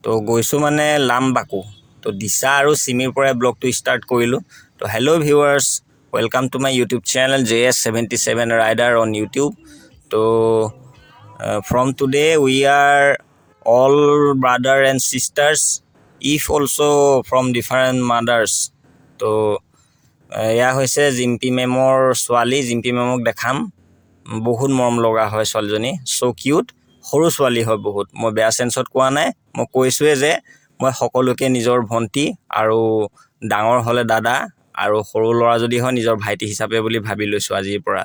তো গৈছোঁ মানে লামবাকু। তো দিছা আৰু চিমিৰ পৰাই ব্লগটো ষ্টাৰ্ট কৰিলোঁ। তো hello' viewers, welcome to my YouTube channel JS77 rider on YouTube. তো from today we are all brother and sisters, if also from different mothers. তো এয়া হৈছে জিম্পি মেমৰ ছোৱালী। জিম্পি মেমক দেখাম, বহুত মৰম লগা হয় ছোৱালীজনী, চ' কিউট। সৰু ছোৱালী হয় বহুত, মই বেয়া চেঞ্চত কোৱা নাই। মই কৈছোঁৱে যে মই সকলোকে নিজৰ ভণ্টি আৰু ডাঙৰ হ'লে দাদা আৰু সৰু ল'ৰা যদি হয় নিজৰ ভাইটি হিচাপে বুলি ভাবি লৈছোঁ আজিৰ পৰা।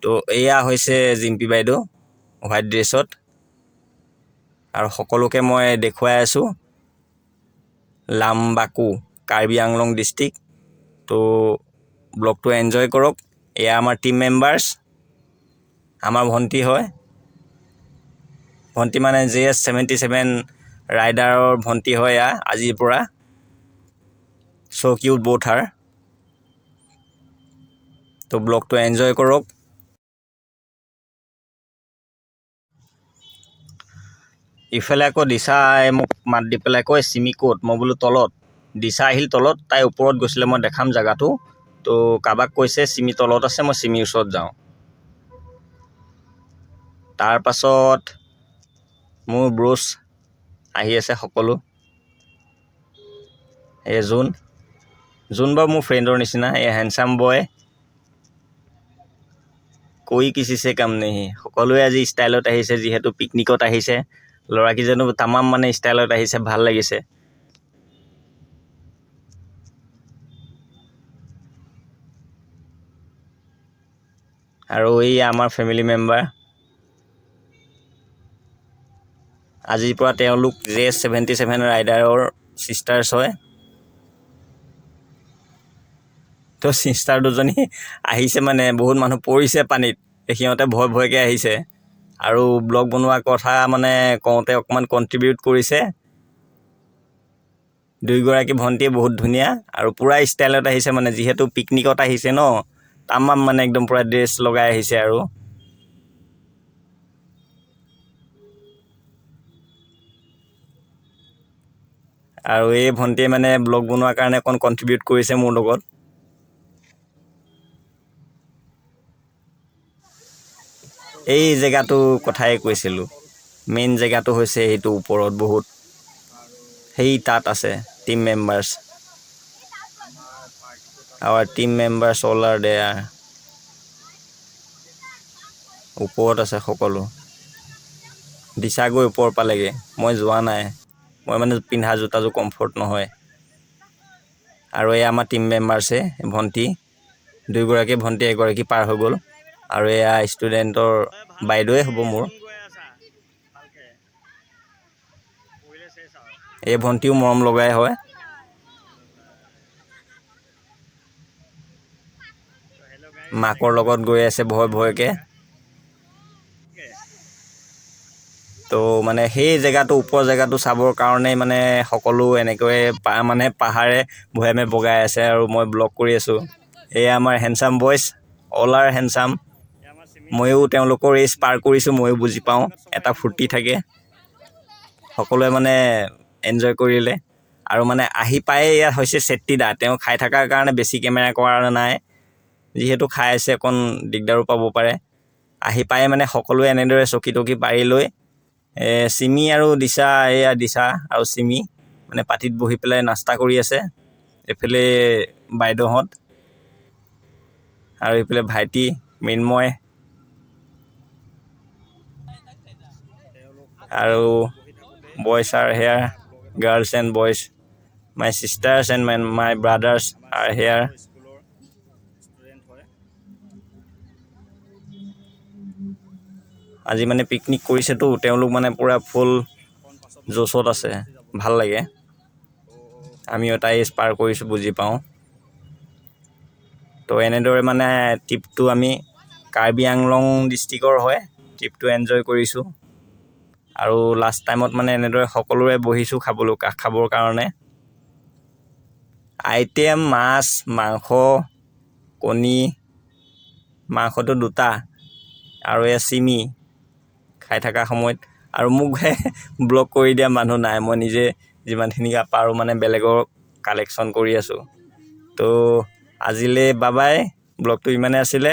তো এয়া হৈছে জিম্পি বাইদেউ হোৱাইট ড্ৰেছত, আৰু সকলোকে মই দেখুৱাই আছোঁ লামবাকু, কাৰ্বি আংলং ডিষ্ট্ৰিক্ট। তো ব্লগটো এনজয় কৰক। এয়া আমাৰ টিম মেম্বাৰ্ছ, আমাৰ ভণ্টি হয়। ভণ্টি মানে JS77 ৰাইডাৰৰ ভণ্টি হয় এয়া আজিৰ পৰা। চ' কিউট বোথ আৰ। তো ব্লগটো এনজয় কৰক। ইফালে আকৌ দিছাই মোক মাত দি পেলাই কয় চিমি ক'ত? মই বোলো তলত। দিছা আহিল তলত, তাই ওপৰত গৈছিলে, মই দেখাম জেগাটো। তো কাৰোবাক কৈছে চিমি তলত আছে, মই চিমিৰ ওচৰত যাওঁ। তাৰপাছত মোৰ ব্ৰোছ আহি আছে সকলো। এই জোন বাৰু মোৰ ফ্ৰেণ্ডৰ নিচিনা, এই হেণ্ডচাম বয়, কৈ কিছিছে কাম নেহি। সকলোৱে আজি ষ্টাইলত আহিছে, যিহেতু পিকনিকত আহিছে। ল'ৰাকেইজনো তামাম মানে ষ্টাইলত আহিছে, ভাল লাগিছে। আৰু এই আমাৰ ফেমিলি মেম্বাৰ, আজিৰ পৰা তেওঁলোক JS77 ৰাইডাৰৰ ছিষ্টাৰ্ছ হয়। তো ছিষ্টাৰ দুজনী আহিছে, মানে বহুত মানুহ পৰিছে পানীত, সিহঁতে ভয়কৈ আহিছে। আৰু ব্লগ বনোৱা কথা মানে কওঁতে অকণমান কণ্ট্ৰিবিউট কৰিছে। দুয়োগৰাকী ভণ্টিয়ে বহুত ধুনীয়া আৰু পূৰা ষ্টাইলত আহিছে, মানে যিহেতু পিকনিকত আহিছে ন, তামাম মানে একদম পূৰা ড্ৰেছ লগাই আহিছে। আৰু এই ভণ্টিয়ে মানে ব্লগ বনোৱাৰ কাৰণে অকণ কণ্ট্ৰিবিউট কৰিছে মোৰ লগত। এই জেগাটো কথাই কৈছিলোঁ, মেইন জেগাটো হৈছে সেইটো ওপৰত বহুত, সেই তাত আছে team members, our team members all are there. ওপৰত আছে সকলো। দিছা গৈ ওপৰ পালেগৈ, মই যোৱা নাই, মই মানে পিন্ধা জোতাযোৰ কমফৰ্ট নহয়। আৰু এয়া আমাৰ টিম মেম্বাৰ্ছে, ভণ্টি দুয়োগৰাকী, ভণ্টি এগৰাকী পাৰ হৈ গ'ল। আৰু এয়া ষ্টুডেণ্টৰ বাইদেউৱে হ'ব মোৰ। এই ভণ্টিও মৰম লগাই হয়। মাকৰ লগত গৈ আছে ভয়কৈ। তো মানে সেই জেগাটো, ওপৰ জেগাটো চাবৰ কাৰণেই মানে সকলো এনেকৈয়ে মানে পাহাৰে ভৈয়ামে বগাই আছে, আৰু মই ব্লগ কৰি আছোঁ। এয়া আমাৰ handsome boys, all R handsome. ময়ো তেওঁলোকৰ এইজ পাৰ কৰিছোঁ, ময়ো বুজি পাওঁ, এটা ফূৰ্তি থাকে। সকলোৱে মানে এনজয় কৰিলে। আৰু মানে আহি পায়ে ইয়াত হৈছে চেট্টিদা, তেওঁ খাই থকাৰ কাৰণে বেছি কেমেৰা কৰা নাই, যিহেতু খাই আছে অকণ দিগদাৰো পাব পাৰে। আহি পায়ে মানে সকলোৱে এনেদৰে চকী টকী পাৰি লৈ চিমি আৰু দিছা, এয়া দিছা আৰু চিমি মানে পাতিত বহি পেলাই নাস্তা কৰি আছে। এইফালে বাইদেউহঁত, আৰু এইফালে ভাইটি মৃন্ময়, আৰু boys R hair, girls and boys, my sisters and my brothers R hair. আজি মানে পিকনিক কৰিছেতো, তেওঁলোক মানে পূৰা ফুল জোচত আছে, ভাল লাগে। আমিও এটা এজ পাৰ কৰিছোঁ, বুজি পাওঁ। তো এনেদৰে মানে ট্ৰিপটো আমি কাৰ্বি আংলং ডিষ্ট্ৰিক্টৰ হয়, ট্ৰিপটো এনজয় কৰিছোঁ। আৰু লাষ্ট টাইমত মানে এনেদৰে সকলোৰে বহিছোঁ খাবৰ কাৰণে। আইটেম মাছ, মাংস, কণী, মাংসটো 2টা, আৰু এয়া চিমি খাই থকা সময়ত আৰু মোক ব্লক কৰি দিয়া মানুহ নাই মই নিজে যিমানখিনি পাৰোঁ মানে বেলেগৰ কালেকশ্যন কৰি আছোঁ তো আজিলৈ বাবাই ব্লগটো ইমানে আছিলে